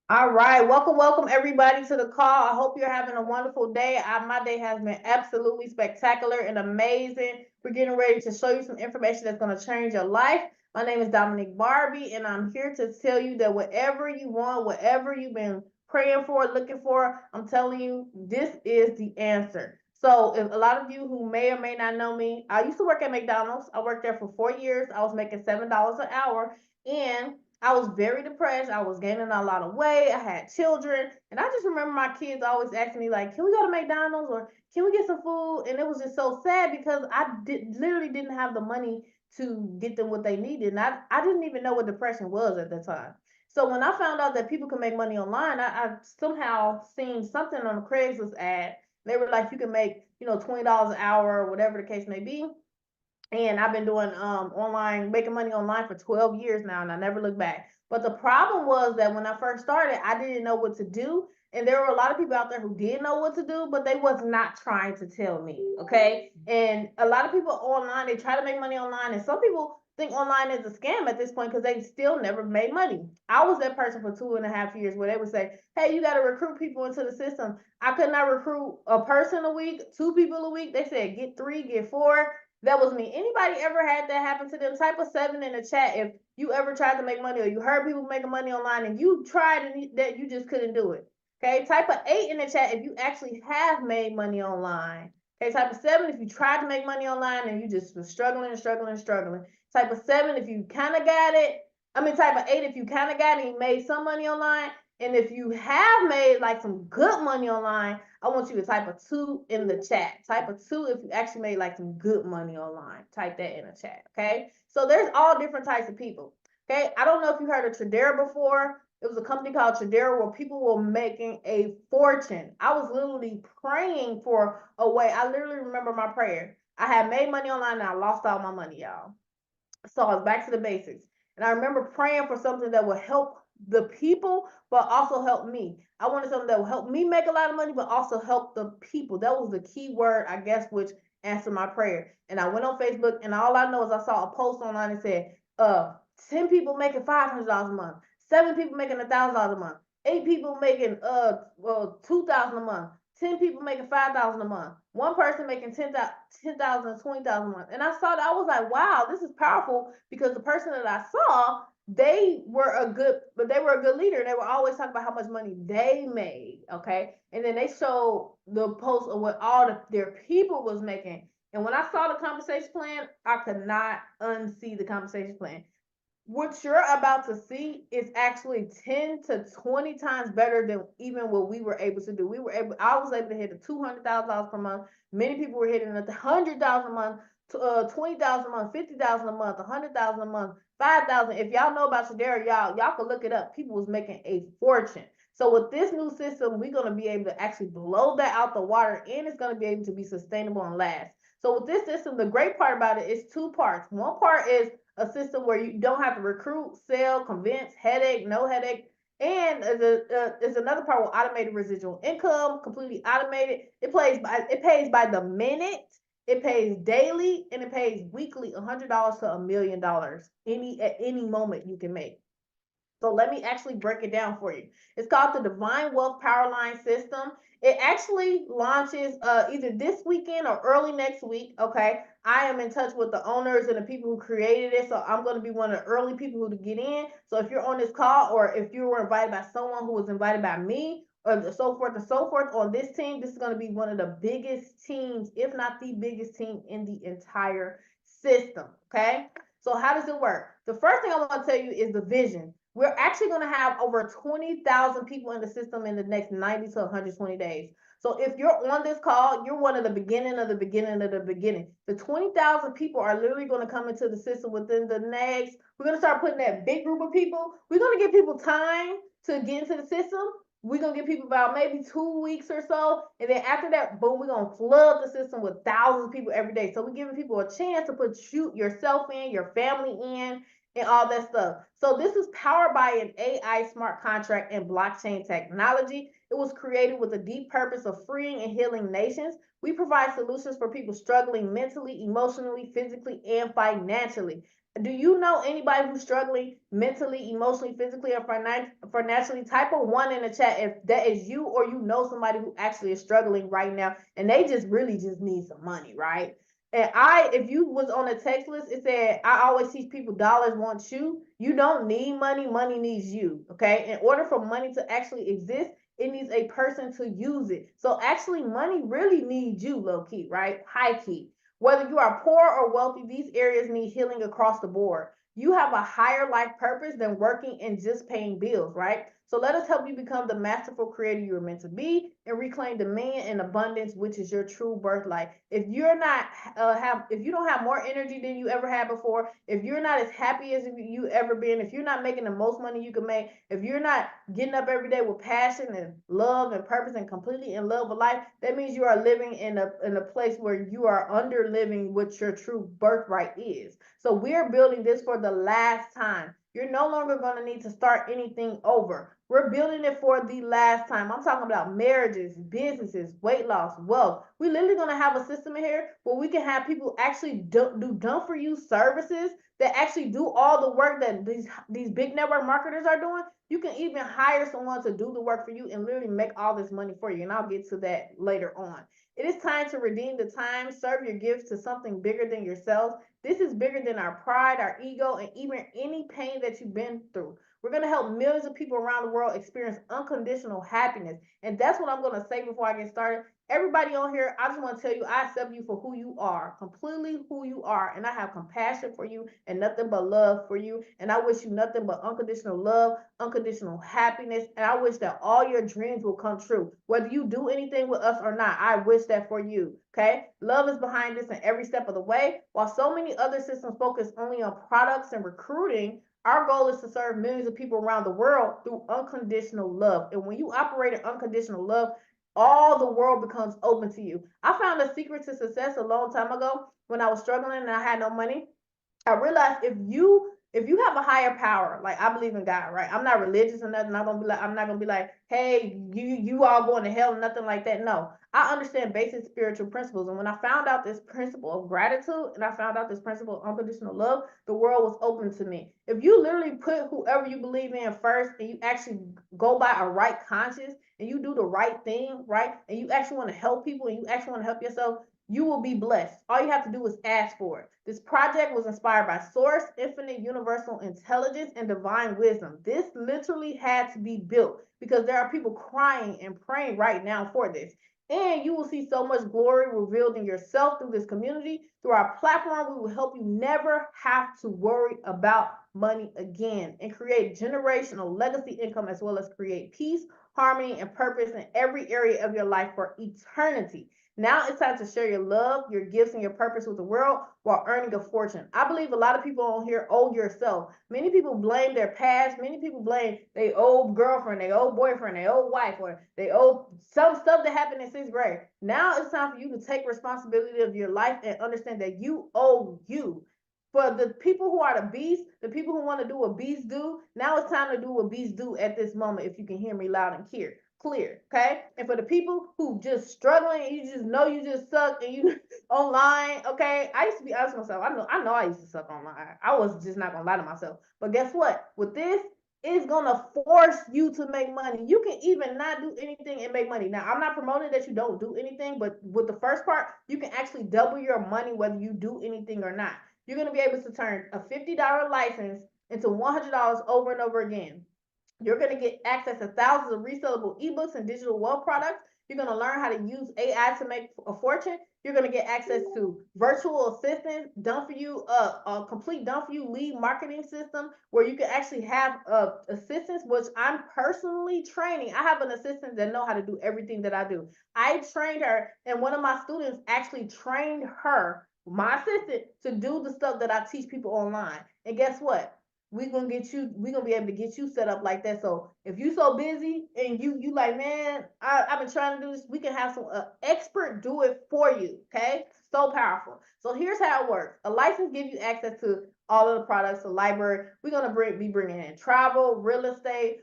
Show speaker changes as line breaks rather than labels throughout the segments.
All right, welcome everybody to the call. I hope you're having a wonderful day. My day has been absolutely spectacular and amazing. We're getting ready to show you some information that's going to change your life. My name is Dominique Barbie, and I'm here to tell you that whatever you want, whatever you've been praying for, looking for, I'm telling you, this is the answer. So, if a lot of you who may or may not know me, I used to work at McDonald's. I worked there for 4 years. I was making $7 an hour, and I was very depressed. I was gaining a lot of weight. I had children. And I just remember my kids always asking me, like, can we go to McDonald's or can we get some food? And it was just so sad because literally didn't have the money to get them what they needed. And I didn't even know what depression was at the time. So when I found out that people can make money online, I somehow seen something on a Craigslist ad. They were like, you can make, $20 an hour or whatever the case may be, and I've been doing online, making money online for 12 years now, and I never looked back. But the problem was that when I first started, I didn't know what to do, and there were a lot of people out there who did know what to do, but they was not trying to tell me. Okay, and a lot of people online, they try to make money online, and some people think online is a scam at this point because they still never made money. I was that person for 2.5 years where they would say, "Hey, you got to recruit people into the system." I could not recruit a person a week, two people a week. They said get three, get four. That was me. Anybody ever had that happen to them? Type a seven in the chat if you ever tried to make money or you heard people making money online and you tried and that you just couldn't do it. Okay, type a eight in the chat if you actually have made money online. Okay, type a seven if you tried to make money online and you just were struggling and struggling and struggling. Type a seven if you kind of got it. I mean, type a eight if you kind of got it and you made some money online. And if you have made like some good money online, I want you to type a two in the chat. Type a two if you actually made like some good money online. Type that in the chat. Okay. So there's all different types of people. Okay. I don't know if you heard of Tradera before. It was a company called Tradera where people were making a fortune. I was literally praying for a way. I literally remember my prayer. I had made money online and I lost all my money, y'all. So I was back to the basics. And I remember praying for something that would help the people, but also help me. I wanted something that would help me make a lot of money, but also help the people. That was the key word, I guess, which answered my prayer. And I went on Facebook, and all I know is I saw a post online that said, 10 people making $500 a month, 7 people making $1,000 a month, 8 people making 2,000 a month, 10 people making 5,000 a month, one person making 10,000, 20,000 a month. And I saw that, I was like, wow, this is powerful because the person that I saw, they were a good leader. And they were always talking about how much money they made. Okay. And then they showed the post of what their people was making. And when I saw the compensation plan, I could not unsee the compensation plan. What you're about to see is actually 10 to 20 times better than even what we were able to do. I was able to hit a $200,000 per month. Many people were hitting $100,000 a month, 20,000 a month, 50,000 a month, 100,000 a month, 5,000. If y'all know about Shadera, y'all can look it up. People was making a fortune. So with this new system, we're going to be able to actually blow that out the water, and it's going to be able to be sustainable and last. So with this system, the great part about it is two parts. One part is a system where you don't have to recruit, sell, convince, headache, no headache. And there's another part with automated residual income, completely automated. It pays by the minute, it pays daily, and it pays weekly, $100 to $1,000,000 at any moment you can make. So let me actually break it down for you. It's called the Divine Wealth Powerline System. It actually launches either this weekend or early next week. Okay. I am in touch with the owners and the people who created it. So I'm going to be one of the early people who to get in. So if you're on this call or if you were invited by someone who was invited by me or so forth and so forth on this team, this is going to be one of the biggest teams, if not the biggest team in the entire system. Okay. So how does it work? The first thing I want to tell you is the vision. We're actually going to have over 20,000 people in the system in the next 90 to 120 days. So if you're on this call, you're one of the beginning of the beginning of the beginning. The 20,000 people are literally going to come into the system within the next. We're going to start putting that big group of people. We're going to give people time to get into the system. We're going to give people about maybe 2 weeks or so. And then after that, boom, we're going to flood the system with thousands of people every day. So we're giving people a chance to put yourself in, your family in, and all that stuff. So this is powered by an AI smart contract and blockchain technology. It was created with a deep purpose of freeing and healing nations. We provide solutions for people struggling mentally, emotionally, physically, and financially. Do you know anybody who's struggling mentally, emotionally, physically, or financially? Type a one in the chat if that is you, or you know somebody who actually is struggling right now and they just really just need some money, right? And if you was on a text list, it said, I always teach people dollars want you. You don't need money, money needs you. Okay. In order for money to actually exist, it needs a person to use it. So actually, money really needs you, low key, right? High key. Whether you are poor or wealthy, these areas need healing across the board. You have a higher life purpose than working and just paying bills, right? So let us help you become the masterful creator you were meant to be and reclaim dominion and abundance, which is your true birthright. If you're not if you don't have more energy than you ever had before, if you're not as happy as you ever been, if you're not making the most money you can make, if you're not getting up every day with passion and love and purpose and completely in love with life, that means you are living in a place where you are under living what your true birthright is. So we're building this for the last time. You're no longer going to need to start anything over. We're building it for the last time. I'm talking about marriages, businesses, weight loss, wealth. We're literally going to have a system in here where we can have people actually do done for you services that actually do all the work that these big network marketers are doing. You can even hire someone to do the work for you and literally make all this money for you. And I'll get to that later on. It is time to redeem the time, serve your gifts to something bigger than yourselves. This is bigger than our pride, our ego, and even any pain that you've been through. We're going to help millions of people around the world experience unconditional happiness. And that's what I'm going to say before I get started. Everybody on here, I just want to tell you, I accept you for who you are, completely who you are. And I have compassion for you and nothing but love for you. And I wish you nothing but unconditional love, unconditional happiness. And I wish that all your dreams will come true. Whether you do anything with us or not, I wish that for you. Okay? Love is behind this in every step of the way. While so many other systems focus only on products and recruiting, our goal is to serve millions of people around the world through unconditional love. And when you operate in unconditional love, all the world becomes open to you. I found a secret to success a long time ago when I was struggling and I had no money. I realized if you have a higher power, like I believe in God, right? I'm not religious or nothing. I'm not gonna be like, hey, you all going to hell, nothing like that. No. I understand basic spiritual principles. And when I found out this principle of gratitude and I found out this principle of unconditional love, the world was open to me. If you literally put whoever you believe in first and you actually go by a right conscience and you do the right thing, right? And you actually want to help people and you actually want to help yourself, you will be blessed. All you have to do is ask for it. This project was inspired by Source, Infinite Universal Intelligence, and Divine Wisdom. This literally had to be built because there are people crying and praying right now for this. And you will see so much glory revealed in yourself through this community. Through our platform, we will help you never have to worry about money again and create generational legacy income as well as create peace, harmony, and purpose in every area of your life for eternity. Now it's time to share your love, your gifts, and your purpose with the world while earning a fortune. I believe a lot of people on here owe yourself. Many people blame their past. Many people blame their old girlfriend, their old boyfriend, their old wife, or they owe some stuff that happened in sixth grade. Now it's time for you to take responsibility of your life and understand that you owe you. For the people who are the beast, the people who want to do what beasts do, now it's time to do what beasts do at this moment, if you can hear me loud and clear, okay? And for the people who just struggling, and you just know you just suck and you online, okay? I used to be honest with myself. I know I used to suck online. I was just not gonna lie to myself. But guess what? With this, it's gonna force you to make money. You can even not do anything and make money. Now, I'm not promoting that you don't do anything, but with the first part, you can actually double your money whether you do anything or not. You're gonna be able to turn a $50 license into $100 over and over again. You're going to get access to thousands of resellable ebooks and digital wealth products. You're going to learn how to use AI to make a fortune. You're going to get access to virtual assistants, done for you, a complete done for you lead marketing system where you can actually have assistants, which I'm personally training. I have an assistant that know how to do everything that I do. I trained her, and one of my students actually trained her, my assistant, to do the stuff that I teach people online. And guess what? We're gonna be able to get you set up like that. So if you so busy and you like, man, I've been trying to do this, we can have some expert do it for you. Okay, so powerful. So here's how it works. A license gives you access to all of the products, the library. We're gonna be bringing in travel, real estate,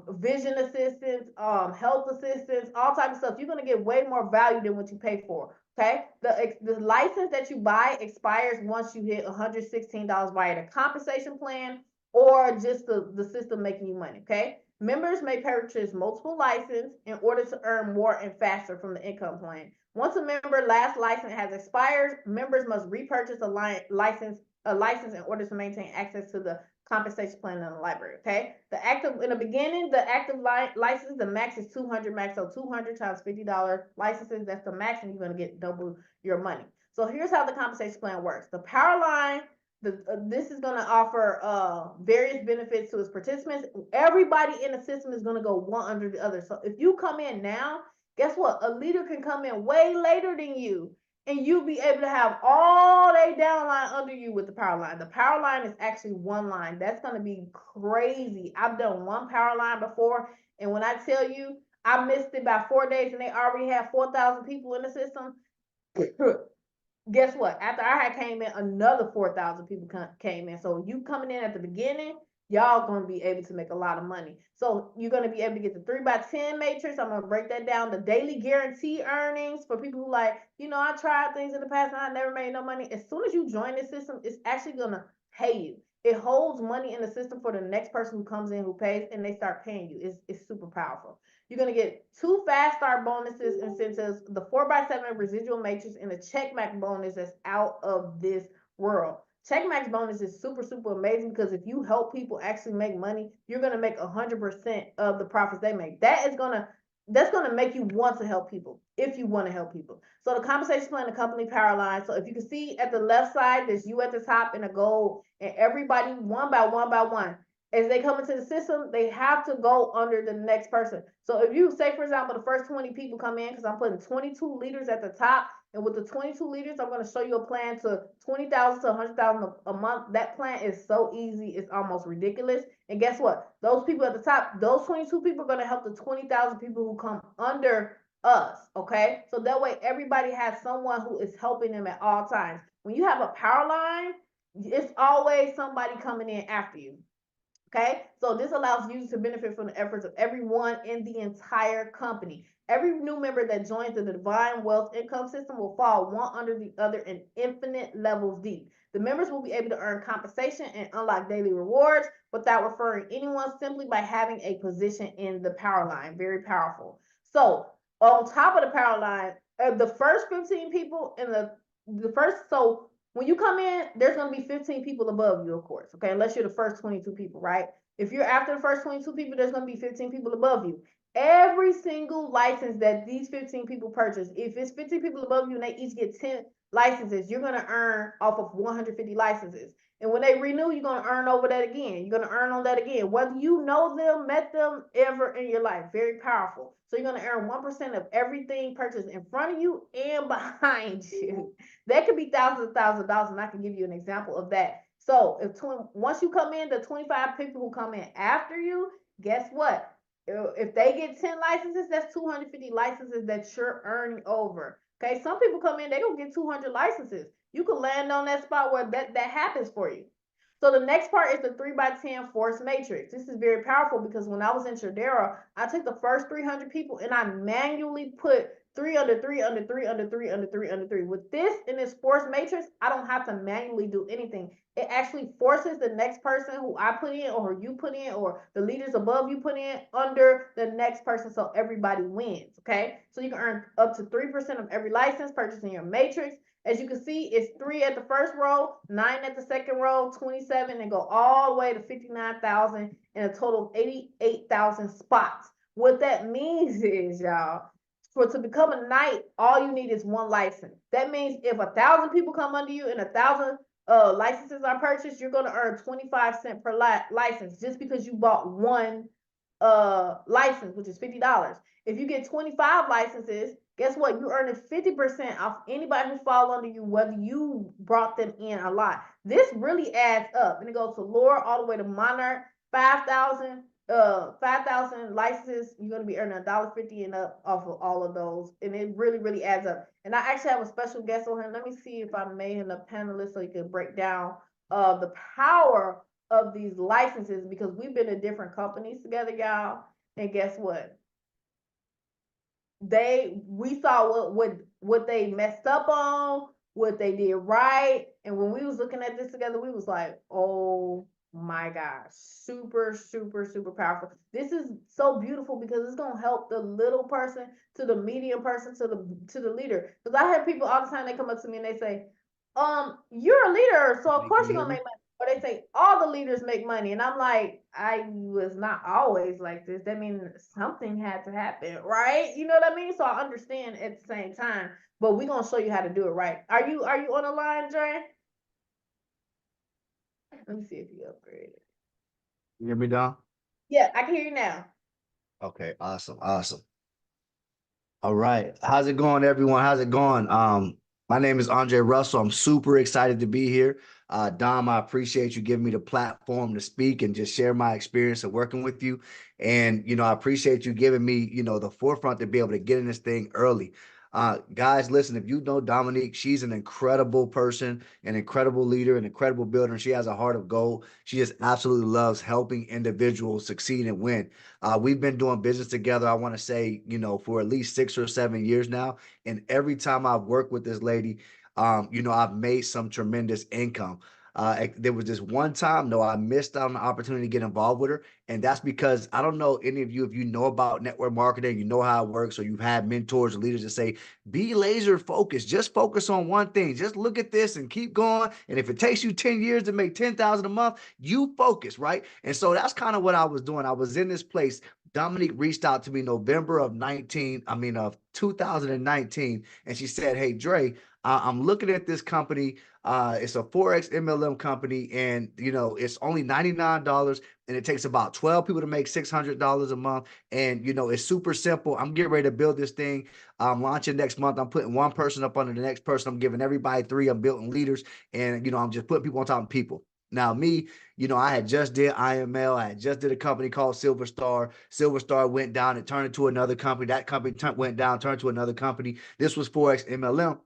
vision assistance, health assistance, all types of stuff. You're gonna get way more value than what you pay for. Okay, the license that you buy expires once you hit $116 via the compensation plan or just the system making you money. Okay, members may purchase multiple licenses in order to earn more and faster from the income plan. Once a member last license has expired, members must repurchase a license in order to maintain access to the compensation plan in the library. Okay, in the beginning, the active license, the max is 200 max, so 200 times $50 licenses, that's the max, and you're going to get double your money. So here's how the compensation plan works. The Powerline, this is going to offer various benefits to its participants. Everybody in the system is going to go one under the other. So if you come in now, guess what? A leader can come in way later than you, and you'll be able to have all they downline under you with the power line. The power line is actually one line. That's going to be crazy. I've done one power line before, and when I tell you, I missed it by 4 days, and they already have 4,000 people in the system. Guess what? After I had came in, another 4,000 people came in. So you coming in at the beginning, y'all going to be able to make a lot of money. So you're going to be able to get the 3x10 matrix. I'm going to break that down. The daily guarantee earnings for people who like, I tried things in the past and I never made no money. As soon as you join this system, it's actually going to pay you. It holds money in the system for the next person who comes in who pays, and they start paying you. It's super powerful. You're going to get 2 fast start bonuses incentives, the 4x7 residual matrix, and the check max bonus that's out of this world. Check max bonus is super, super amazing because if you help people actually make money, you're going to make 100% of the profits they make. That's going to make you want to help people if you want to help people. So the compensation plan, the company power line. So if you can see at the left side, there's you at the top in a gold, and everybody one by one. As they come into the system, they have to go under the next person. So if you say, for example, the first 20 people come in, because I'm putting 22 leaders at the top, and with the 22 leaders, I'm going to show you a plan to 20,000 to 100,000 a month. That plan is so easy, it's almost ridiculous. And guess what? Those people at the top, those 22 people are going to help the 20,000 people who come under us, okay? So that way everybody has someone who is helping them at all times. When you have a power line, it's always somebody coming in after you. Okay, so this allows you to benefit from the efforts of everyone in the entire company. Every new member that joins the Divine Wealth Income System will fall one under the other in infinite levels deep. The members will be able to earn compensation and unlock daily rewards without referring anyone, simply by having a position in the power line. Very powerful. So on top of the power line, the first 15 people in the first, so when you come in, there's going to be 15 people above you, of course, okay, unless you're the first 22 people, right? If you're after the first 22 people, there's going to be 15 people above you. Every single license that these 15 people purchase, if it's 15 people above you and they each get 10 licenses, you're going to earn off of 150 licenses. And when they renew, you're going to earn over that again. You're going to earn on that again, whether you know them, met them ever in your life. Very powerful. So you're going to earn 1% of everything purchased in front of you and behind you. That could be thousands of dollars, and I can give you an example of that. So once you come in, the 25 people who come in after you, guess what? If they get 10 licenses, that's 250 licenses that you're earning over. Okay, some people come in, they don't get 200 licenses. You can land on that spot where that happens for you. So the next part is the 3x10 force matrix. This is very powerful because when I was in Tradera, I took the first 300 people and I manually put 3 under 3 under 3 under 3 under 3 under 3. With this in this force matrix, I don't have to manually do anything. It actually forces the next person who I put in or you put in or the leaders above you put in under the next person, so everybody wins, okay? So you can earn up to 3% of every license purchasing your matrix. As you can see, it's 3 at the first row, 9 at the second row, 27, and go all the way to 59,000 and a total of 88,000 spots. What that means is, y'all, to become a knight, all you need is 1 license. That means if 1,000 people come under you and 1,000 licenses are purchased, you're going to earn 25 cents per license just because you bought 1 license, which is $50. If you get 25 licenses, guess what? You're earning 50% off anybody who fall under you, whether you brought them in a lot. This really adds up, and it goes to Laura all the way to Monarch. 5,000 licenses, you're going to be earning $1.50 and up off of all of those, and it really adds up. And I actually have a special guest on here. Let me see if I made him a panelist so he can break down the power of these licenses, because we've been in different companies together, y'all. And guess what? we saw what they messed up on, what they did right. And when we was looking at this together, we was like, oh my gosh, super, super, super powerful. This is so beautiful because it's gonna help the little person to the medium person to the leader. Because I have people all the time, they come up to me and they say, you're a leader, so of course you're gonna make money. Or they say all the leaders make money, and I'm like, I was not always like this. That means something had to happen, right? You know what I mean? So I understand at the same time, but we're gonna show you how to do it right. Are you on the line, Dre? Let me see if you upgraded.
You hear me, Don?
Yeah, I can hear you now.
Okay, awesome, awesome. All right. How's it going, everyone? How's it going? My name is Andre Russell. I'm super excited to be here. Dom, I appreciate you giving me the platform to speak and just share my experience of working with you. And, I appreciate you giving me, the forefront to be able to get in this thing early. Guys, listen, if you know Dominique, she's an incredible person, an incredible leader, an incredible builder. And she has a heart of gold. She just absolutely loves helping individuals succeed and win. We've been doing business together, I want to say, for at least 6 or 7 years now. And every time I've worked with this lady, I've made some tremendous income. There was this one time, though, I missed out on the opportunity to get involved with her. And that's because I don't know any of you, if you know about network marketing, you know how it works, or you've had mentors or leaders that say, be laser focused, just focus on one thing, just look at this and keep going. And if it takes you 10 years to make 10,000 a month, you focus, right? And so that's kind of what I was doing. I was in this place. Dominique reached out to me November of 2019, and she said, hey, Dre, I'm looking at this company. It's a Forex MLM company, and it's only $99, and it takes about 12 people to make $600 a month. And it's super simple. I'm getting ready to build this thing. I'm launching next month. I'm putting one person up under the next person. I'm giving everybody three. I'm building leaders, and I'm just putting people on top of people. Now, me, I had just did IML. I had just did a company called Silver Star. Silver Star went down. It turned into another company. That company went down, turned to another company. This was Forex MLM.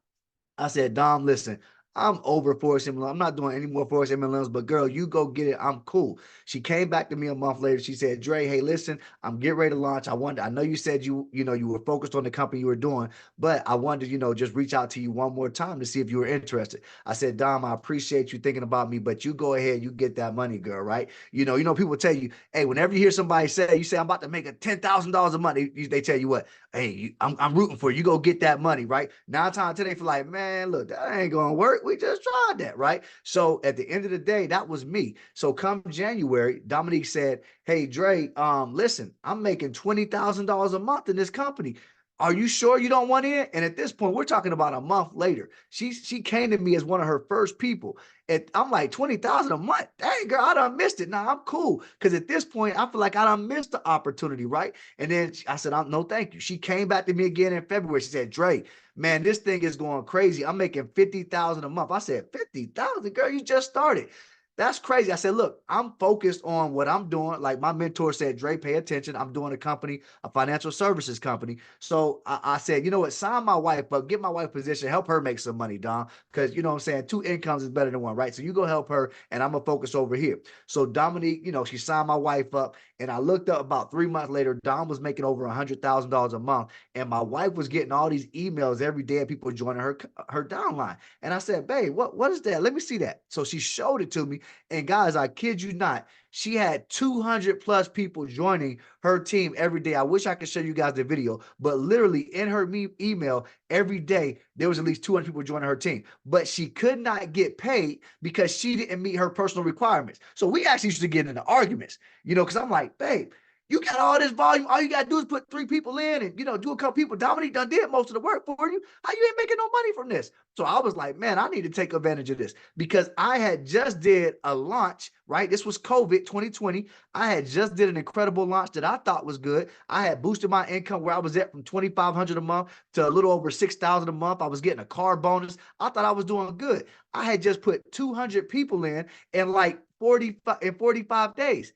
I said, Dom, listen, I'm over Forex MLM. I'm not doing any more Forex MLMs, but girl, you go get it. I'm cool. She came back to me a month later. She said, Dre, hey, listen, I'm getting ready to launch. I know you said you were focused on the company you were doing, but I wanted to, just reach out to you one more time to see if you were interested. I said, Dom, I appreciate you thinking about me, but you go ahead, you get that money, girl, right? People tell you, hey, whenever you hear somebody say, you say, I'm about to make a $10,000 a month, they tell you what? Hey, I'm rooting for you. You go get that money, right? 9 times 10, they feel like, man, look, that ain't gonna work. We just tried that, right? So at the end of the day, that was me. So come January, Dominique said, hey, Dre, listen, I'm making $20,000 a month in this company. Are you sure you don't want in? And at this point, we're talking about a month later. She came to me as one of her first people. And I'm like, 20,000 a month. Dang, girl, I done missed it. Nah, I'm cool. Because at this point, I feel like I done missed the opportunity, right? And then I said, no, thank you. She came back to me again in February. She said, Dre, man, this thing is going crazy. I'm making 50,000 a month. I said, 50,000, girl, you just started. That's crazy. I said, look, I'm focused on what I'm doing. Like my mentor said, Dre, pay attention. I'm doing a company, a financial services company. So I said, you know what, sign my wife up, get my wife a position, help her make some money, Don. Because you know what I'm saying, two incomes is better than one, right? So you go help her and I'm gonna focus over here. So Dominique, she signed my wife up, and I looked up about 3 months later, Dom was making over $100,000 a month. And my wife was getting all these emails every day of people joining her downline. And I said, babe, what is that? Let me see that. So she showed it to me. And guys, I kid you not, she had 200 plus people joining her team every day. I wish I could show you guys the video, but literally in her email every day, there was at least 200 people joining her team. But she could not get paid because she didn't meet her personal requirements. So we actually used to get into arguments, because I'm like, babe, you got all this volume. All you got to do is put 3 people in and, do a couple people. Dominique done did most of the work for you. How you ain't making no money from this? So I was like, man, I need to take advantage of this because I had just did a launch, right? This was COVID 2020. I had just did an incredible launch that I thought was good. I had boosted my income where I was at from $2,500 a month to a little over $6,000 a month. I was getting a car bonus. I thought I was doing good. I had just put 200 people in like 45 days.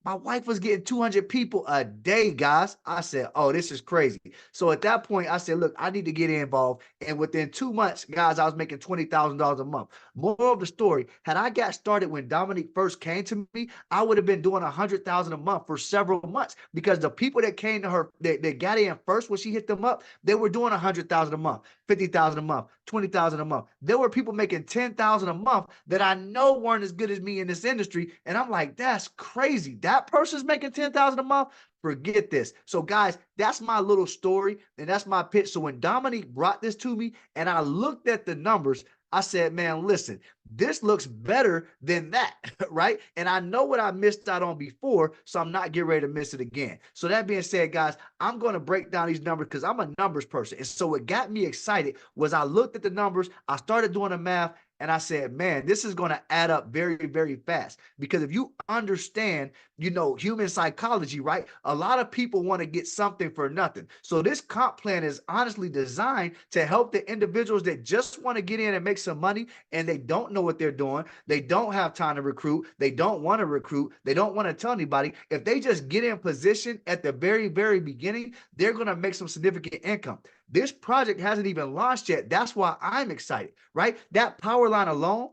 My wife was getting 200 people a day, guys. I said, oh, this is crazy. So at that point, I said, look, I need to get involved. And within 2 months, guys, I was making $20,000 a month. Moral of the story, had I got started when Dominique first came to me, I would have been doing 100,000 a month for several months, because the people that came to her, that got in first when she hit them up, they were doing 100,000 a month, 50,000 a month, 20,000 a month. There were people making 10,000 a month that I know weren't as good as me in this industry. And I'm like, that's crazy. That person's making 10,000 a month. Forget this. So guys, that's my little story, and that's my pitch. So when Dominique brought this to me and I looked at the numbers, I said, man, listen, this looks better than that, right? And I know what I missed out on before, so I'm not getting ready to miss it again. So that being said, guys, I'm going to break down these numbers because I'm a numbers person. And so what got me excited was I looked at the numbers, I started doing the math, and I said, man, this is going to add up very, very fast. Because if you understand, human psychology, right? A lot of people want to get something for nothing. So this comp plan is honestly designed to help the individuals that just want to get in and make some money, and they don't know what they're doing. They don't have time to recruit. They don't want to recruit. They don't want to tell anybody. If they just get in position at the very, very beginning, they're going to make some significant income. This project hasn't even launched yet. That's why I'm excited, right? That power line alone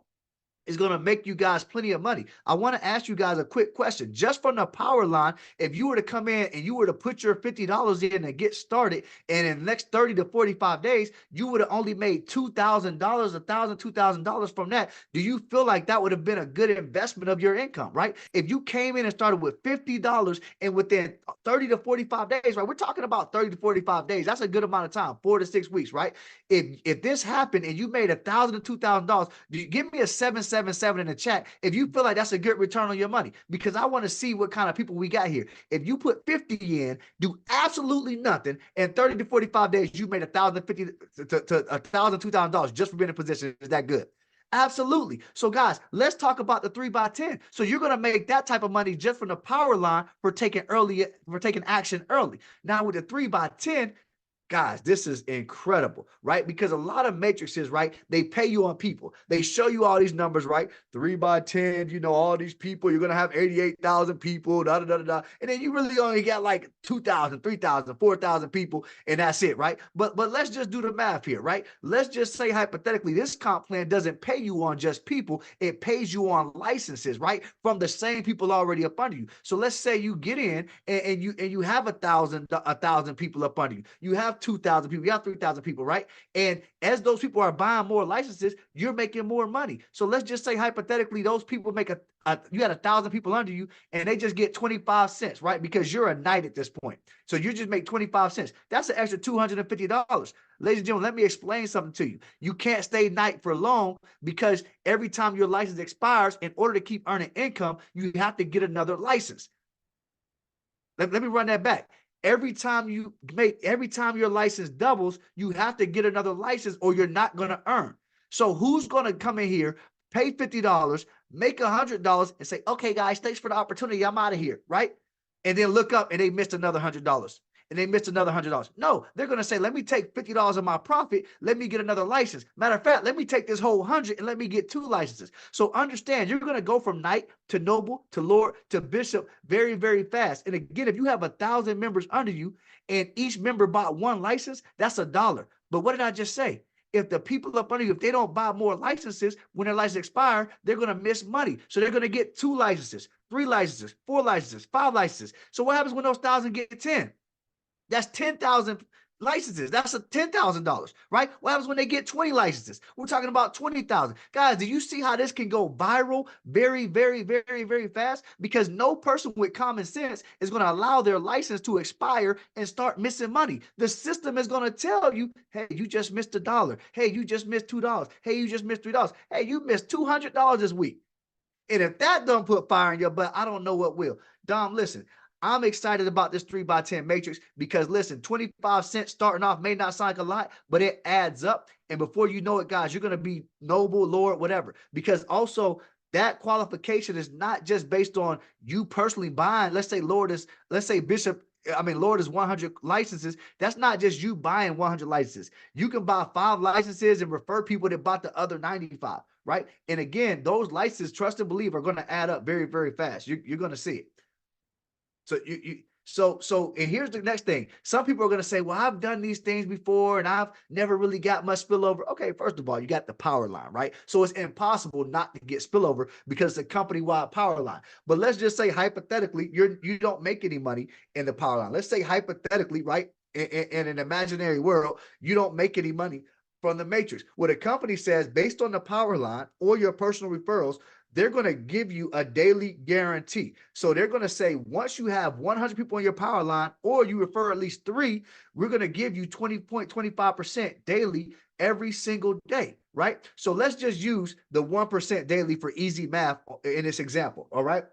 is going to make you guys plenty of money. I want to ask you guys a quick question. Just from the power line, if you were to come in and you were to put your $50 in and get started, and in the next 30 to 45 days, you would have only made $2,000, $1,000, $2,000 from that. Do you feel like that would have been a good investment of your income, right? If you came in and started with $50 and within 30 to 45 days, right? We're talking about 30 to 45 days. That's a good amount of time, 4 to 6 weeks, right? If this happened and you made $1,000 to $2,000, give me a 777 in the chat if you feel like that's a good return on your money, because I want to see what kind of people we got here. If you put 50 in, do absolutely nothing, and 30 to 45 days, you made $1,050 to $1,000, $2,000 just for being in position. Is that good? Absolutely. So guys, let's talk about the 3x10. So you're going to make that type of money just from the power line for taking action early. Now with the 3x10, guys, this is incredible, right? Because a lot of matrices, right, they pay you on people. They show you all these numbers, right? 3x10, all these people, you're going to have 88,000 people, da, da, da, da. And then you really only got like 2,000, 3,000, 4,000 people, and that's it, right? But let's just do the math here, right? Let's just say hypothetically, this comp plan doesn't pay you on just people. It pays you on licenses, right? From the same people already up under you. So let's say you get in and you have 1,000 people up under you. You have 2,000 people, you have 3,000 people, right? And as those people are buying more licenses, you're making more money. So let's just say hypothetically, those people make you had 1,000 people under you and they just get 25 cents, right? Because you're a knight at this point. So you just make 25 cents. That's an extra $250. Ladies and gentlemen, let me explain something to you. You can't stay knight for long, because every time your license expires, in order to keep earning income, you have to get another license. Let me run that back. Every time your license doubles, you have to get another license or you're not going to earn. So who's going to come in here, pay $50, make $100 and say, okay, guys, thanks for the opportunity. I'm out of here, right? And then look up and they missed another $100. And they missed another $100. No, they're going to say, let me take $50 of my profit. Let me get another license. Matter of fact, let me take this whole 100 and let me get 2 licenses. So understand, you're going to go from knight to noble to lord to bishop very, very fast. And again, if you have 1,000 members under you and each member bought 1 license, that's $1. But what did I just say? If the people up under you, if they don't buy more licenses, when their license expire, they're going to miss money. So they're going to get 2 licenses, 3 licenses, 4 licenses, 5 licenses. So what happens when those 1,000 get 10? That's 10,000 licenses. That's a $10,000, right? What happens when they get 20 licenses? We're talking about 20,000. Guys, do you see how this can go viral very, very, very, very fast? Because no person with common sense is going to allow their license to expire and start missing money. The system is going to tell you, hey, you just missed $1. Hey, you just missed $2. Hey, you just missed $3. Hey, you missed $200 this week. And if that don't put fire in your butt, I don't know what will. Dom, listen, I'm excited about this 3x10 matrix because listen, 25 cents starting off may not sound like a lot, but it adds up. And before you know it, guys, you're going to be noble, Lord, whatever. Because also that qualification is not just based on you personally buying. Let's say Lord is 100 licenses. That's not just you buying 100 licenses. You can buy 5 licenses and refer people that bought the other 95, right? And again, those licenses, trust and believe, are going to add up very, very fast. You're going to see it. So and here's the next thing. Some people are going to say, well, I've done these things before and I've never really got much spillover. Okay, first of all, you got the power line, right? So it's impossible not to get spillover because it's a company-wide power line. But let's just say hypothetically, you don't make any money in the power line. Let's say hypothetically, right? In an imaginary world, you don't make any money from the matrix. What a company says, based on the power line or your personal referrals, they're going to give you a daily guarantee. So they're going to say, once you have 100 people on your power line, or you refer at least 3, we're going to give you 20.25% daily every single day, right? So let's just use the 1% daily for easy math in this example, all right?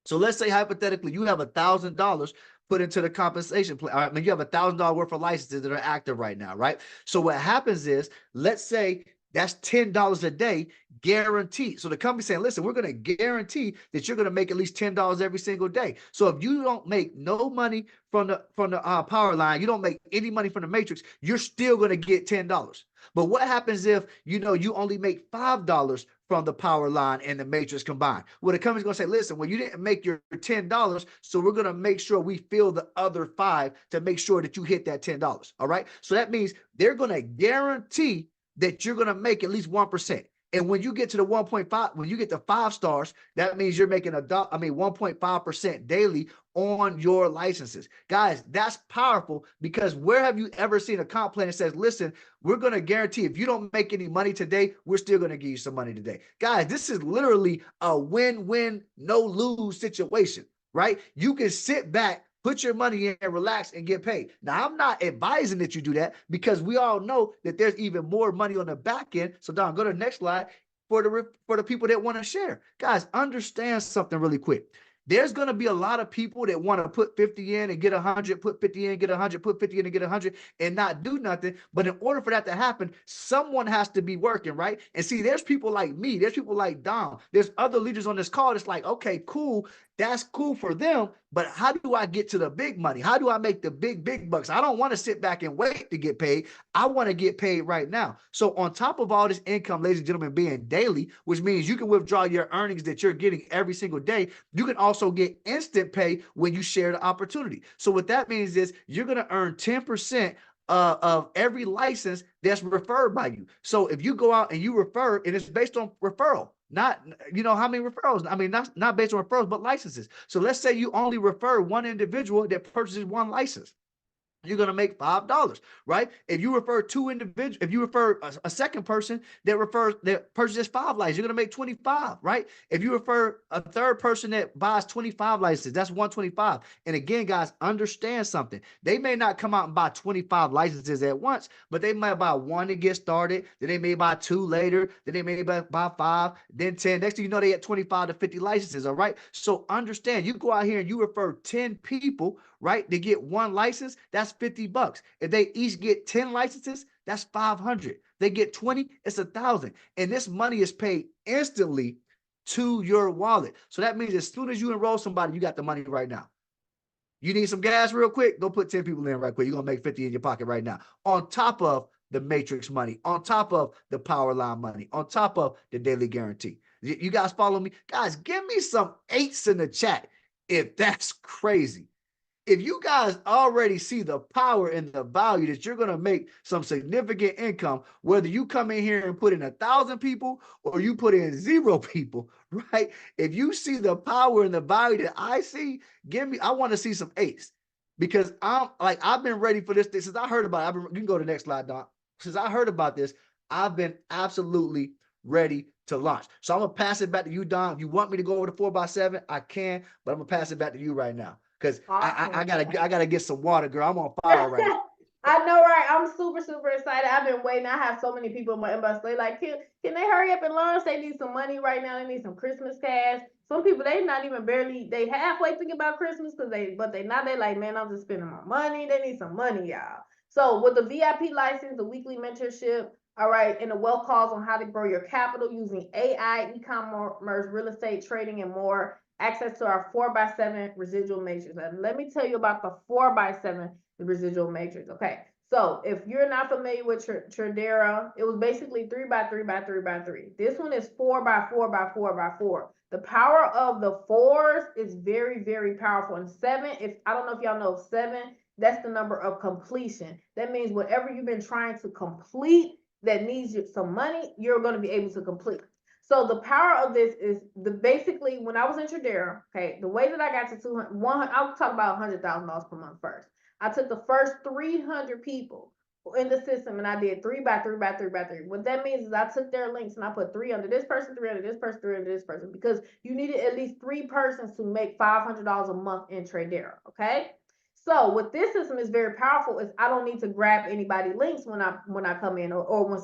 So let's say hypothetically you have $1,000 put into the compensation plan. I mean, you have $1,000 worth of licenses that are active right now, right? So what happens is, let's say that's $10 a day guaranteed. So the company's saying, listen, we're going to guarantee that you're going to make at least $10 every single day. So if you don't make no money from the power line, you don't make any money from the matrix, you're still going to get $10. But what happens if you only make $5 from the power line and the matrix combined? Well, the company's going to say, listen, well, you didn't make your $10, so we're going to make sure we fill the other 5 to make sure that you hit that $10. All right. So that means they're going to guarantee that you're going to make at least 1%. And when you get to the 1.5, when you get to 5 stars, that means you're making 1.5% daily on your licenses. Guys, that's powerful, because where have you ever seen a comp plan that says, listen, we're going to guarantee if you don't make any money today, we're still going to give you some money today. Guys, this is literally a win-win, no-lose situation, right? You can sit back, put your money in and relax and get paid. Now, I'm not advising that you do that, because we all know that there's even more money on the back end. So Don, go to the next slide for the people that want to share. Guys, understand something really quick. There's going to be a lot of people that want to put 50 in and get 100, put 50 in, get 100, put 50 in and get 100 and not do nothing. But in order for that to happen, someone has to be working, right? And see, there's people like me, there's people like Dom, there's other leaders on this call that's like, okay, cool, that's cool for them, but how do I get to the big money? How do I make the big bucks? I don't want to sit back and wait to get paid. I want to get paid right now. So on top of all this income, ladies and gentlemen, being daily, which means you can withdraw your earnings that you're getting every single day, you can also get instant pay when you share the opportunity. So what that means is you're going to earn 10% of every license that's referred by you. So if you go out and you refer, and it's based on referral, not, how many referrals? I mean, not based on referrals, but licenses. So let's say you only refer one individual that purchases one license. You're going to make $5, right? If you refer 2 individuals, if you refer a second person that purchases 5 licenses, you're going to make 25, right? If you refer a third person that buys 25 licenses, that's 125. And again, guys, understand something. They may not come out and buy 25 licenses at once, but they might buy 1 to get started. Then they may buy 2 later. Then they may buy 5, then 10. Next thing you know, they get 25 to 50 licenses, all right? So understand, you go out here and you refer 10 people, right, to get 1 license, that's $50. If they each get 10 licenses, that's $500. They get 20, it's $1,000. And this money is paid instantly to your wallet. So that means as soon as you enroll somebody, you got the money right now. You need some gas real quick, go put 10 people in right quick. You're going to make 50 in your pocket right now. On top of the matrix money, on top of the power line money, on top of the daily guarantee. You guys follow me? Guys, give me some 8s in the chat if that's crazy. If you guys already see the power and the value that you're going to make some significant income, whether you come in here and put in 1,000 people or you put in 0 people, right? If you see the power and the value that I see, I want to see some 8s, because I've been ready for this thing since I heard about it. You can go to the next slide, Don. Since I heard about this, I've been absolutely ready to launch. So I'm going to pass it back to you, Don. If you want me to go over the 4x7, I can, but I'm going to pass it back to you right now. Because awesome. I gotta get some water, girl. I'm on fire right now.
I know, right? I'm super, super excited. I've been waiting. I have so many people in my inbox. They like, can they hurry up and launch? They need some money right now. They need some Christmas cash. Some people, they not even they halfway thinking about Christmas but they like, man, I'm just spending my money. They need some money, y'all. So with the VIP license, the weekly mentorship, all right, and the wealth calls on how to grow your capital using AI, e-commerce, real estate trading, and more. Access to our 4x7 residual matrix. And let me tell you about the 4x7 residual matrix. Okay, So if you're not familiar with Tradera, it was basically 3 by 3 by 3 by 3. This one is 4 by 4 by 4 by 4. The power of the fours is very, very powerful. And 7, if I don't know if y'all know 7, that's the number of completion. That means whatever you've been trying to complete that needs some money, you're going to be able to complete. So the power of this is basically when I was in Tradera, okay, the way that I got to 200, I'll talk about $100,000 per month first. I took the first 300 people in the system and I did 3 by 3 by 3 by 3. What that means is I took their links and I put 3 under this person, 3 under this person, 3 under this person, because you needed at least 3 persons to make $500 a month in Tradera, okay? So what this system is very powerful is I don't need to grab anybody links when I come in, or when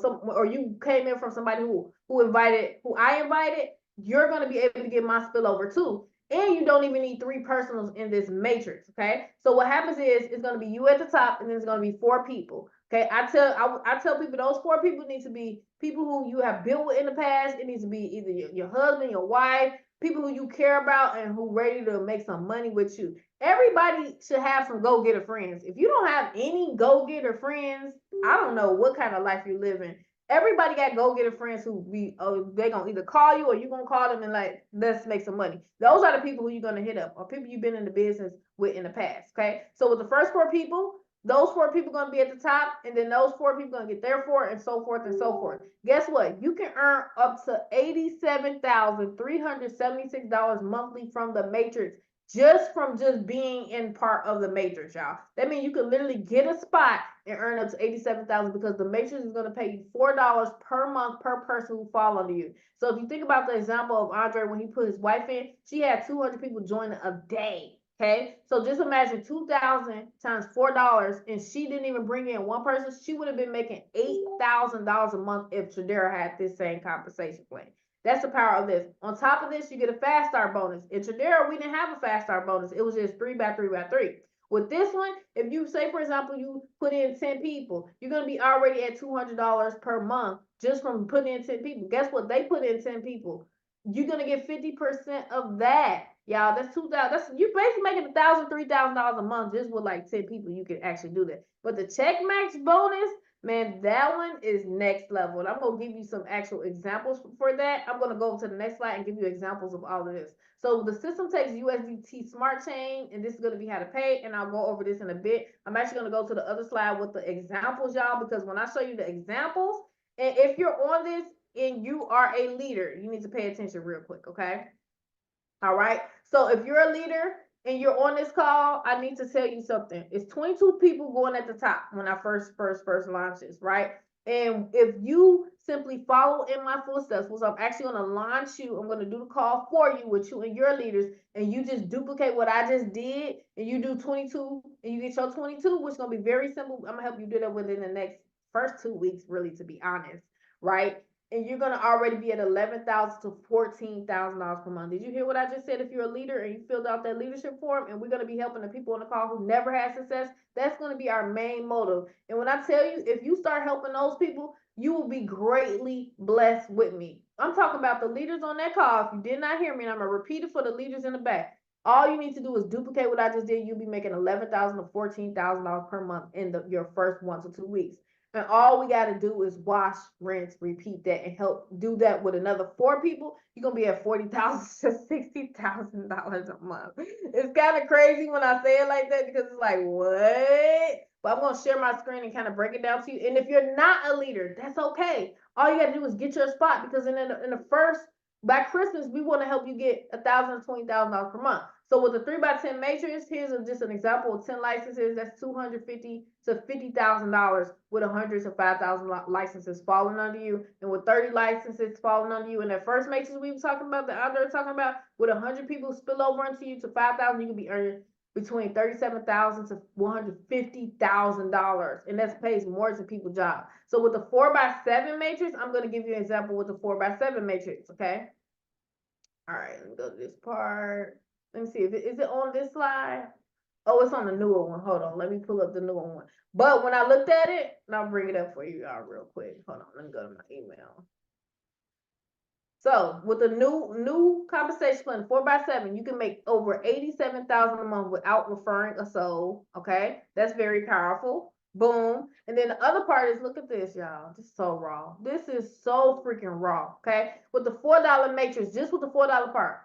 you came in from somebody who I invited, you're going to be able to get my spillover too. And you don't even need 3 personals in this matrix, okay? So what happens is it's going to be you at the top, and then it's going to be 4 people, okay? I tell people those 4 people need to be people who you have built with in the past. It needs to be either your husband, your wife, people who you care about, and who ready to make some money with you. Everybody should have some go-getter friends. If you don't have any go-getter friends, I don't know what kind of life you're living. Everybody got go-getter friends who they gonna either call you or you gonna call them and like, let's make some money. Those are the people who you're gonna hit up, or people you've been in the business with in the past. Okay, so with the first 4 people, those 4 people gonna be at the top, and then those 4 people gonna get their 4, and so forth and so forth. Guess what? You can earn up to $87,376 monthly from the matrix, just from just being in part of the matrix, y'all. That means you can literally get a spot and earn up to 87,000, because the matrix is going to pay you $4 per month per person who fall under you. So if you think about the example of Andre, when he put his wife in, she had 200 people join a day. Okay, so just imagine 2,000 times $4, and she didn't even bring in 1 person. She would have been making $8,000 a month if Tradera had this same compensation plan. That's the power of this. On top of this, you get a fast start bonus. In Tradera, we didn't have a fast start bonus. It was just 3 by 3 by 3. With this one, if you say, for example, you put in 10 people, you're going to be already at $200 per month just from putting in 10 people. Guess what? They put in 10 people. You're going to get 50% of that. Y'all, that's $2,000. You're basically making $1,000, $3,000 a month just with like 10 people. You can actually do that. But the check max bonus, man, that one is next level. And I'm going to give you some actual examples for that. I'm going to go to the next slide and give you examples of all of this. So the system takes USDT Smart Chain, and this is going to be how to pay, and I'll go over this in a bit. I'm actually going to go to the other slide with the examples, y'all, because when I show you the examples, and if you're on this and you are a leader, you need to pay attention real quick, okay? All right. So if you're a leader and you're on this call, I need to tell you something. It's 22 people going at the top when I first launch this, right? And if you simply follow in my footsteps, which I'm actually going to launch you, I'm going to do the call for you with you and your leaders, and you just duplicate what I just did, and you do 22, and you get your 22, which is going to be very simple. I'm going to help you do that within the next first 2 weeks, really, to be honest, right? And you're going to already be at $11,000 to $14,000 per month. Did you hear what I just said? If you're a leader and you filled out that leadership form, and we're going to be helping the people on the call who never had success, that's going to be our main motive. And when I tell you, if you start helping those people, you will be greatly blessed with me. I'm talking about the leaders on that call. If you did not hear me, and I'm going to repeat it for the leaders in the back. All you need to do is duplicate what I just did. You'll be making $11,000 to $14,000 per month in your first 1 to 2 weeks. And all we got to do is wash, rinse, repeat that, and help do that with another 4 people. You're going to be at $40,000 to $60,000 a month. It's kind of crazy when I say it like that, because it's like, what? But I'm going to share my screen and kind of break it down to you. And if you're not a leader, that's okay. All you got to do is get your spot, because in the first, by Christmas, we want to help you get $1,000 to $20,000 per month. So with the 3 by 10 matrix, here's just an example of 10 licenses. That's $250,000 to $50,000 with 100 to 5,000 licenses falling under you, and with 30 licenses falling under you. In that first matrix we were talking about, the Andre was talking about, with 100 people spill over into you to 5,000, you can be earning between $37,000 to $150,000, and that pays more than people's job. So with the 4 by 7 matrix, I'm going to give you an example with the 4 by 7 matrix. Okay. All right, let me go to this part. Let me see if is it on this slide. Oh, it's on the newer one. Hold on, let me pull up the newer one. But when I looked at it, and I'll bring it up for you y'all real quick. Hold on, let me go to my email. So with the new compensation plan, 4 by 7, you can make over $87,000 a month without referring a soul. Okay, that's very powerful. Boom. And then the other part is, look at this, y'all. This is so raw. This is so freaking raw. Okay. With the $4 matrix, just with the $4 part,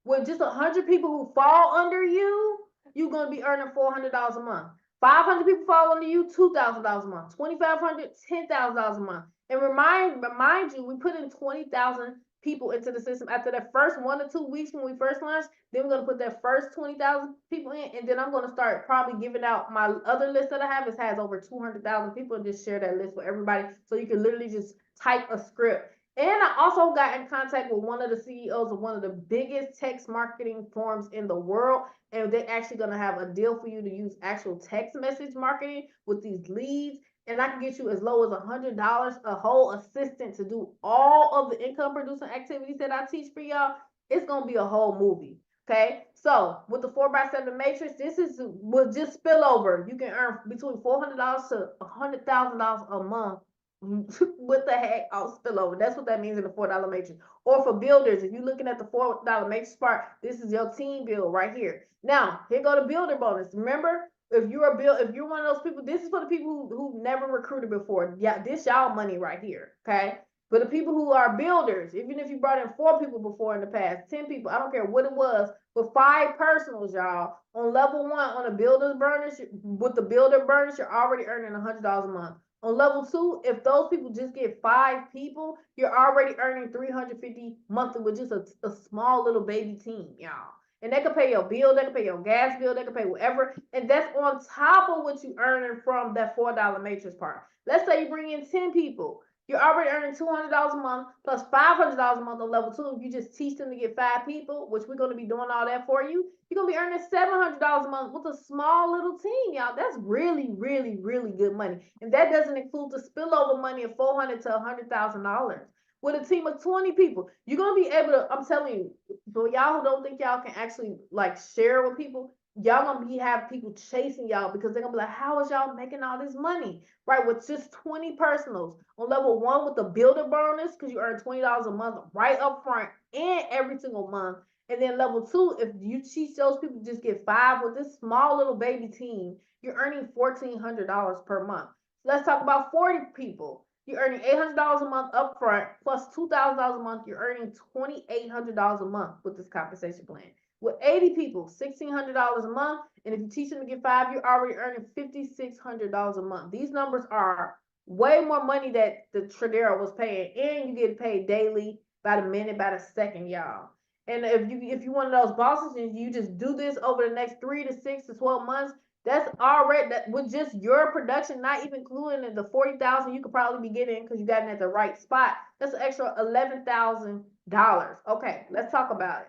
with just 100 people who fall under you, you're going to be earning $400 a month. 500 people fall under you, $2,000 a month. 2,500, $10,000 a month. And remind you, we put in 20,000 people into the system after that first 1 or 2 weeks when we first launched. Then we're gonna put that first 20,000 people in, and then I'm gonna start probably giving out my other list that I have. It has over 200,000 people, and just share that list with everybody, so you can literally just type a script. And I also got in contact with one of the CEOs of one of the biggest text marketing firms in the world, and they're actually gonna have a deal for you to use actual text message marketing with these leads. And I can get you as low as $100, a whole assistant to do all of the income producing activities that I teach for y'all. It's gonna be a whole movie. Okay, so with the 4x7 matrix, this is will just spill over. You can earn between $400 to $100,000 a month. What the heck? I'll spill over. That's what that means in the $4 matrix. Or for builders, if you're looking at the $4 matrix part, this is your team build right here. Now, here go the builder bonus. Remember, if you're one of those people, this is for the people who never recruited before. Yeah, this y'all money right here. Okay. For the people who are builders, even if you brought in 4 people before in the past, 10 people, I don't care what it was, for 5 personals, y'all, on level 1, on a builder's bonus, with the builder bonus, you're already earning $100 a month. On level 2, if those people just get 5 people, you're already earning $350 monthly with just a small little baby team, y'all. And they can pay your bill, they can pay your gas bill, they can pay whatever. And that's on top of what you earning from that $4 matrix part. Let's say you bring in 10 people. You're already earning $200 a month plus $500 a month on level 2. If you just teach them to get 5 people, which we're going to be doing all that for you, you're going to be earning $700 a month with a small little team, y'all. That's really, really, really good money. And that doesn't include the spillover money of $400,000 to $100,000. With a team of 20 people, you're going to be able to, I'm telling you, for y'all who don't think y'all can actually like share with people, y'all gonna have people chasing y'all because they're gonna be like, how is y'all making all this money? Right, with just 20 personals. On level 1 with the builder bonus, because you earn $20 a month right up front and every single month. And then level 2, if you teach those people just get 5 with this small little baby team, you're earning $1,400 per month. So let's talk about 40 people. You're earning $800 a month up front plus $2,000 a month. You're earning $2,800 a month with this compensation plan. With 80 people, $1,600 a month. And if you teach them to get 5, you're already earning $5,600 a month. These numbers are way more money that the Tradera was paying, and you get paid daily, by the minute, by the second, y'all. And if you one of those bosses and you just do this over the next 3 to 6 to 12 months, that's already that with just your production, not even including the 40,000 you could probably be getting because you got it at the right spot. That's an extra $11,000. Okay, let's talk about it.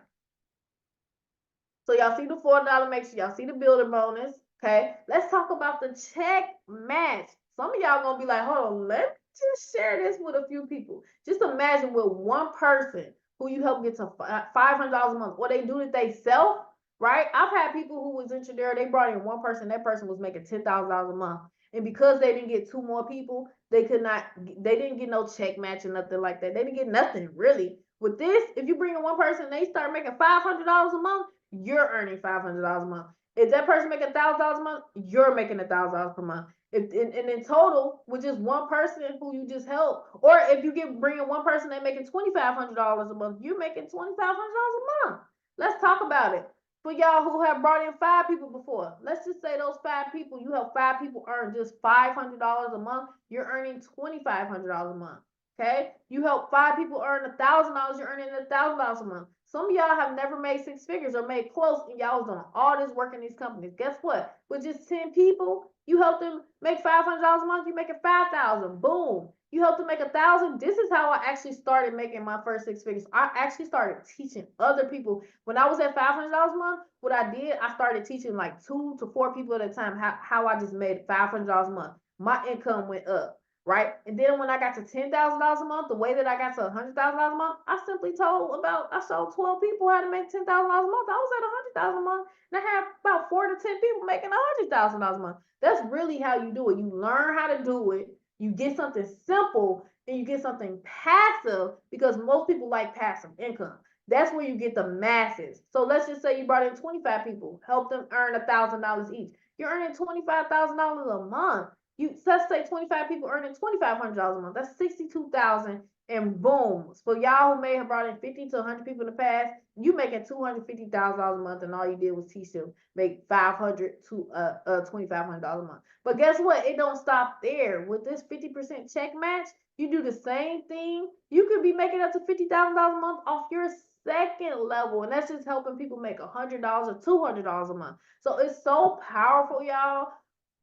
So y'all see the $4 matrix, y'all see the builder bonus. Okay, let's talk about the check match. Some of y'all gonna be like, hold on, let me just share this with a few people. Just imagine with one person who you help get to $500 a month. What they do that they sell, right? I've had people who was in Tradera, they brought in one person, that person was making $10,000 a month. And because they didn't get 2 more people, they didn't get no check match or nothing like that. They didn't get nothing really. With this, if you bring in one person, they start making $500 a month, you're earning $500 a month. If that person making $1,000 a month, you're making $1,000 per month. And in total, with just one person who you just help, or if you bring in one person, they're making $2,500 a month, you're making $2,500 a month. Let's talk about it. For y'all who have brought in 5 people before, let's just say those 5 people, you help 5 people earn just $500 a month, you're earning $2,500 a month. Okay, you help 5 people earn $1,000, you're earning $1,000 a month. Some of y'all have never made 6 figures or made close, and y'all was doing all this work in these companies. Guess what? With just 10 people, you help them make $500 a month, you make it $5,000. Boom. You help them make $1,000. This is how I actually started making my first 6 figures. I actually started teaching other people. When I was at $500 a month, what I did, I started teaching like 2 to 4 people at a time how I just made $500 a month. My income went up. Right? And then when I got to $10,000 a month, the way that I got to $100,000 a month, I simply I showed 12 people how to make $10,000 a month. I was at $100,000 a month, and I had about 4 to 10 people making $100,000 a month. That's really how you do it. You learn how to do it. You get something simple, and you get something passive, because most people like passive income. That's where you get the masses. So let's just say you brought in 25 people, help them earn $1,000 each. You're earning $25,000 a month. Let's say 25 people earning $2,500 a month. That's 62,000, and boom. For y'all who may have brought in 50 to 100 people in the past, you making $250,000 a month, and all you did was teach them make 500 to $2,500 a month. But guess what? It don't stop there. With this 50% check match, you do the same thing. You could be making up to $50,000 a month off your second level, and that's just helping people make $100 or $200 a month. So it's so powerful, y'all.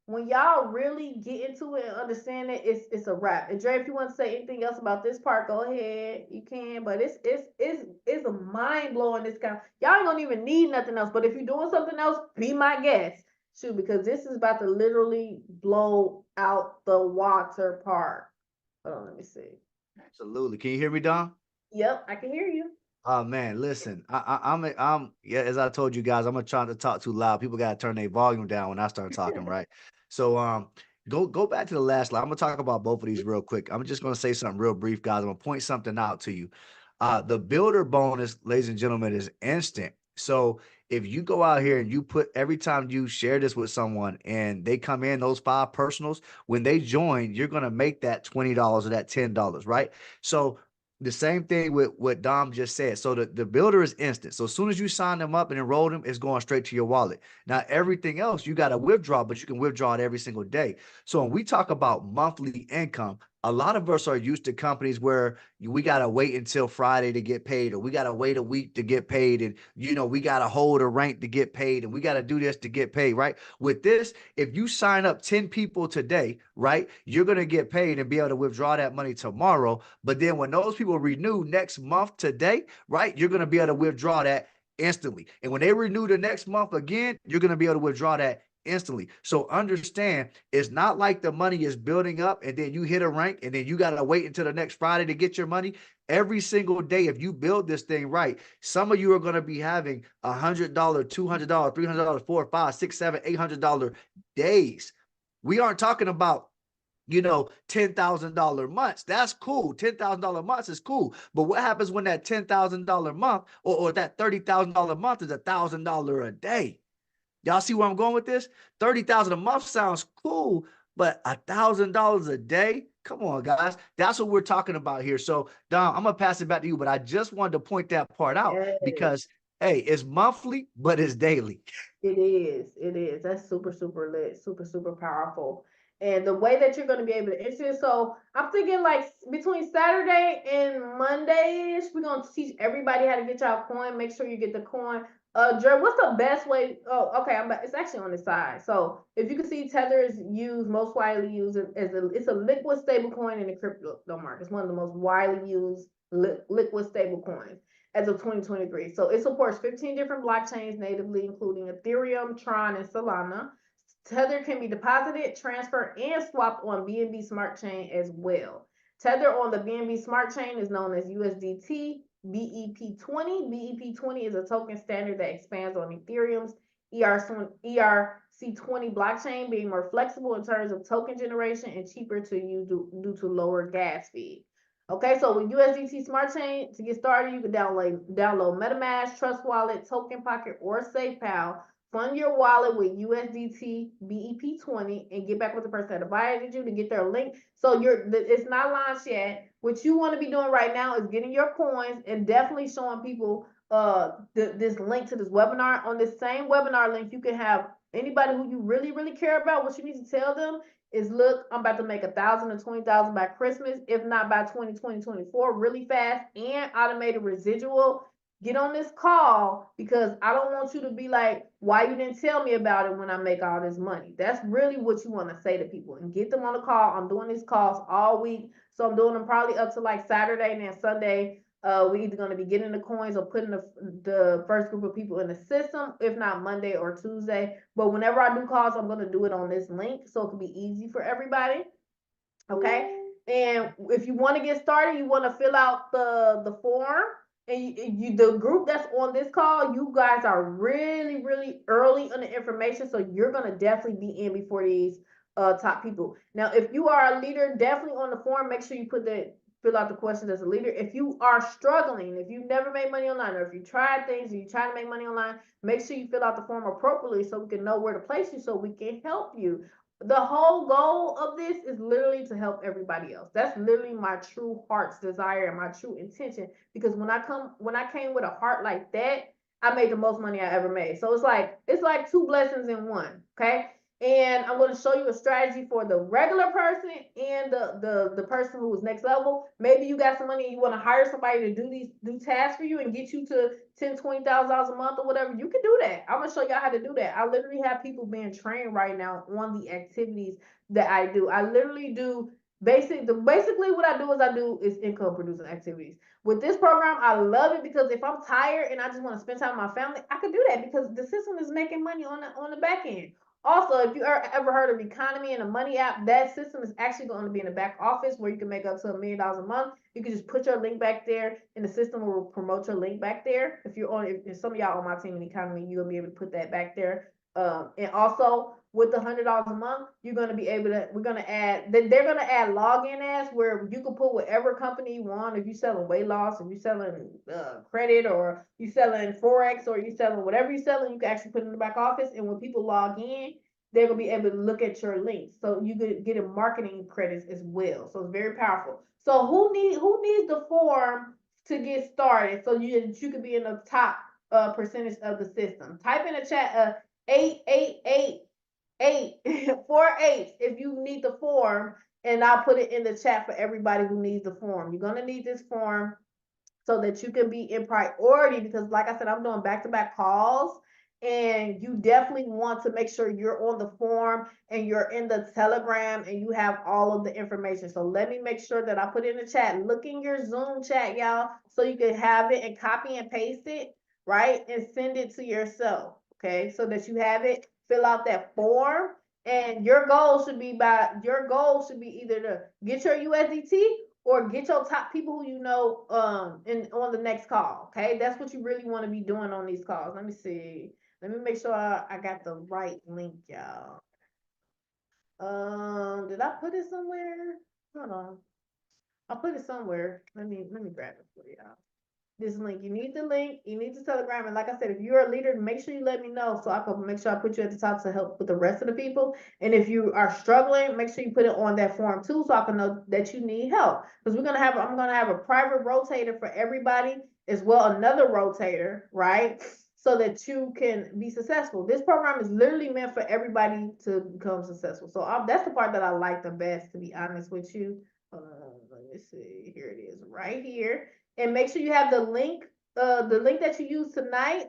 When y'all really get into it and understand it, it's a wrap. And Dre, if you want to say anything else about this part, go ahead. You can, but it's a mind blowing. This kind, y'all ain't gonna even need nothing else. But if you're doing something else, be my guest. Shoot, because this is about to literally blow out the water park. Hold on, let me see.
Absolutely. Can you hear me, Don?
Yep, I can hear you.
Oh man, listen, I'm yeah, as I told you guys, I'm gonna try to talk too loud. People gotta turn their volume down when I start talking, right? So go back to the last slide. I'm gonna talk about both of these real quick. I'm just gonna say something real brief, guys. I'm gonna point something out to you. The builder bonus, ladies and gentlemen, is instant. So if you go out here and you put every time you share this with someone and they come in, those 5 personals, when they join, you're gonna make that $20 or that $10, right? So the same thing with what Dom just said. So the builder is instant. So as soon as you sign them up and enroll them, it's going straight to your wallet. Now, everything else you got to withdraw, but you can withdraw it every single day. So when we talk about monthly income, a lot of us are used to companies where we got to wait until Friday to get paid, or we got to wait a week to get paid. And, we got to hold a rank to get paid, and we got to do this to get paid, right? With this, if you sign up 10 people today, right, you're going to get paid and be able to withdraw that money tomorrow. But then when those people renew next month today, right, you're going to be able to withdraw that instantly. And when they renew the next month again, you're going to be able to withdraw that instantly. So understand, it's not like the money is building up and then you hit a rank and then you got to wait until the next Friday to get your money. Every single day, if you build this thing right, some of you are going to be having $100, $200, $300, $400, $500, $600, $700, $800 days. We aren't talking about $10,000 months. That's cool. $10,000 months is cool. But what happens when that $10,000 month or that $30,000 month is $1,000 a day? Y'all see where I'm going with this? $30,000 a month sounds cool, but $1,000 a day? Come on, guys. That's what we're talking about here. So, Dom, I'm gonna pass it back to you, but I just wanted to point that part out
Yes.
because, hey, it's monthly, but it's daily.
It is. It is. That's super, super lit, super, super powerful. And the way that you're going to be able to enter it. So I'm thinking like between Saturday and Monday-ish, we're going to teach everybody how to get y'all coin. Make sure you get the coin. Jer, what's the best way? Oh, okay. It's actually on the side. So if you can see, Tether is used, most widely used as it's a liquid stable coin in the crypto market. It's one of the most widely used liquid stable coins as of 2023. So it supports 15 different blockchains natively, including Ethereum, Tron, and Solana. Tether can be deposited, transferred, and swapped on BNB Smart Chain as well. Tether on the BNB Smart Chain is known as USDT BEP20. BEP20 is a token standard that expands on Ethereum's ERC20 blockchain, being more flexible in terms of token generation and cheaper to use due to lower gas fees. Okay, so with USDT Smart Chain, to get started, you can download MetaMask, Trust Wallet, Token Pocket, or SafePal. Fund your wallet with USDT BEP20 and get back with the person that invited you to get their link. So it's not launched yet. What you want to be doing right now is getting your coins and definitely showing people this link to this webinar. On this same webinar link, you can have anybody who you really, really care about. What you need to tell them is, look, I'm about to make 1,000 to 20,000 by Christmas, if not by 2024, really fast, and automated residual. Get on this call because I don't want you to be like, why you didn't tell me about it when I make all this money? That's really what you want to say to people and get them on the call. I'm doing these calls all week. So I'm doing them probably up to like Saturday and then Sunday. We're either going to be getting the coins or putting the first group of people in the system, if not Monday or Tuesday. But whenever I do calls, I'm going to do it on this link so it can be easy for everybody. Okay. And if you want to get started, you want to fill out the form. And the group that's on this call, you guys are really, really early on the information. So you're going to definitely be in before these top people. Now, if you are a leader, definitely on the form, make sure you fill out the questions as a leader. If you are struggling, if you've never made money online, or if you tried things and you try to make money online, make sure you fill out the form appropriately so we can know where to place you so we can help you. The whole goal of this is literally to help everybody else. That's literally my true heart's desire and my true intention. Because when I came with a heart like that, I made the most money I ever made. So it's like two blessings in one. Okay. And I'm going to show you a strategy for the regular person and the person who is next level. Maybe you got some money and you want to hire somebody to do tasks for you and get you to $10,000, $20,000 a month or whatever. You can do that. I'm gonna show y'all how to do that. I literally have people being trained right now on the activities that I do. I literally do basically what I do is income producing activities. With this program, I love it because if I'm tired and I just want to spend time with my family, I can do that because the system is making money on the back end. Also, if you ever heard of Economy and the Money app, that system is actually going to be in the back office where you can make up to $1 million a month. You can just put your link back there, and the system will promote your link back there. If some of y'all on my team in Economy, you'll be able to put that back there. And also with the $100 a month, you're going to be able to. They're going to add login ads where you can put whatever company you want. If you're selling weight loss, if you're selling credit, or you selling forex, or you selling whatever you're selling, you can actually put it in the back office. And when people log in, they're gonna be able to look at your links. So you could get a marketing credits as well. So it's very powerful. So who needs the form to get started so you can be in the top percentage of the system? Type in the chat 888 if you need the form, and I'll put it in the chat for everybody who needs the form. You're gonna need this form so that you can be in priority because like I said, I'm doing back-to-back calls, and you definitely want to make sure you're on the form and you're in the Telegram and you have all of the information. So let me make sure that I put it in the chat. Look in your Zoom chat, y'all, so you can have it and copy and paste it, right? And send it to yourself, okay? So that you have it, fill out that form, and your goal should be either to get your USDT or get your top people who you know on the next call. Okay, that's what you really want to be doing on these calls. Let me see. Let me make sure I got the right link, y'all. Did I put it somewhere? Hold on. I put it somewhere. Let me grab it for y'all. This link. You need the link. You need the Telegram. And like I said, if you're a leader, make sure you let me know so I can make sure I put you at the top to help with the rest of the people. And if you are struggling, make sure you put it on that form too, so I can know that you need help. Because I'm gonna have a private rotator for everybody as well, another rotator, right? So that you can be successful. This program is literally meant for everybody to become successful. So that's the part that I like the best, to be honest with you. Let me see. Here it is, right here. And make sure you have the link that you use tonight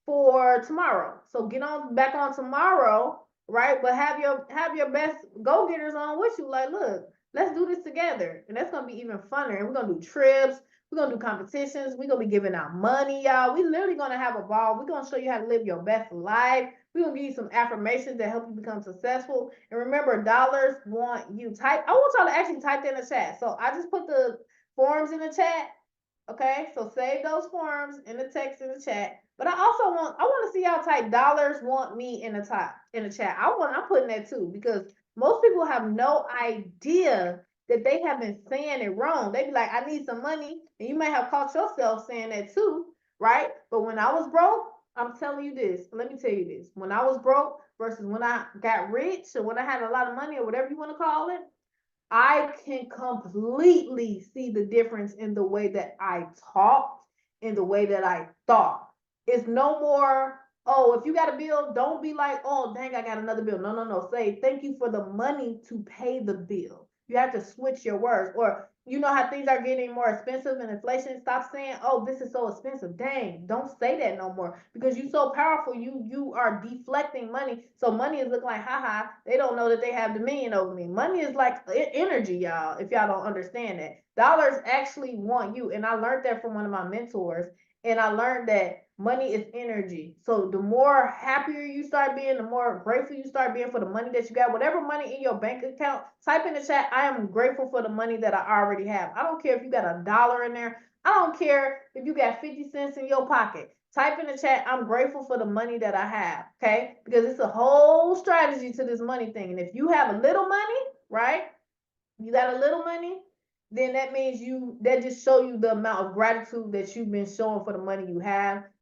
for tomorrow. So get on back on tomorrow, right? But have your best go-getters on with you. Like, look, let's do this together. And that's gonna be even funner. And we're gonna do trips, we're gonna do competitions, we're gonna be giving out money, y'all. We literally gonna have a ball. We're gonna show you how to live your best life. We're gonna give you some affirmations that help you become successful. And remember, dollars want you. I want y'all to actually type that in the chat. So I just put the forms in the chat. Okay, so save those forms in the text in the chat. But I want to see y'all type dollars want me in the chat. I'm putting that too because most people have no idea that they have been saying it wrong. They be like, I need some money, and you may have caught yourself saying that too, right? But when I was broke, I'm telling you this. Let me tell you this. When I was broke versus when I got rich, or when I had a lot of money, or whatever you want to call it, I can completely see the difference in the way that I talked, in the way that I thought. It's no more, oh, if you got a bill, don't be like, oh, dang, I got another bill. No, no, no. Say, thank you for the money to pay the bill. You have to switch your words. Or you know how things are getting more expensive and inflation. Stop saying, oh, this is so expensive. Dang, don't say that no more because you're so powerful. You are deflecting money. So money is looking like, haha, they don't know that they have dominion over me. Money is like energy, y'all, if y'all don't understand that. Dollars actually want you. And I learned that from one of my mentors. And I learned that money is energy. So the more happier you start being, the more grateful you start being for the money that you got. Whatever money in your bank account, type in the chat, I am grateful for the money that I already have. I don't care if you got $1 in there. I don't care if you got 50 cents in your pocket. Type in the chat, I'm grateful for the money that I have, okay? Because it's a whole strategy to this money thing. And if you have a little money, right? You got a little money, then that means that just show you the amount of gratitude that you've been showing for the money you have.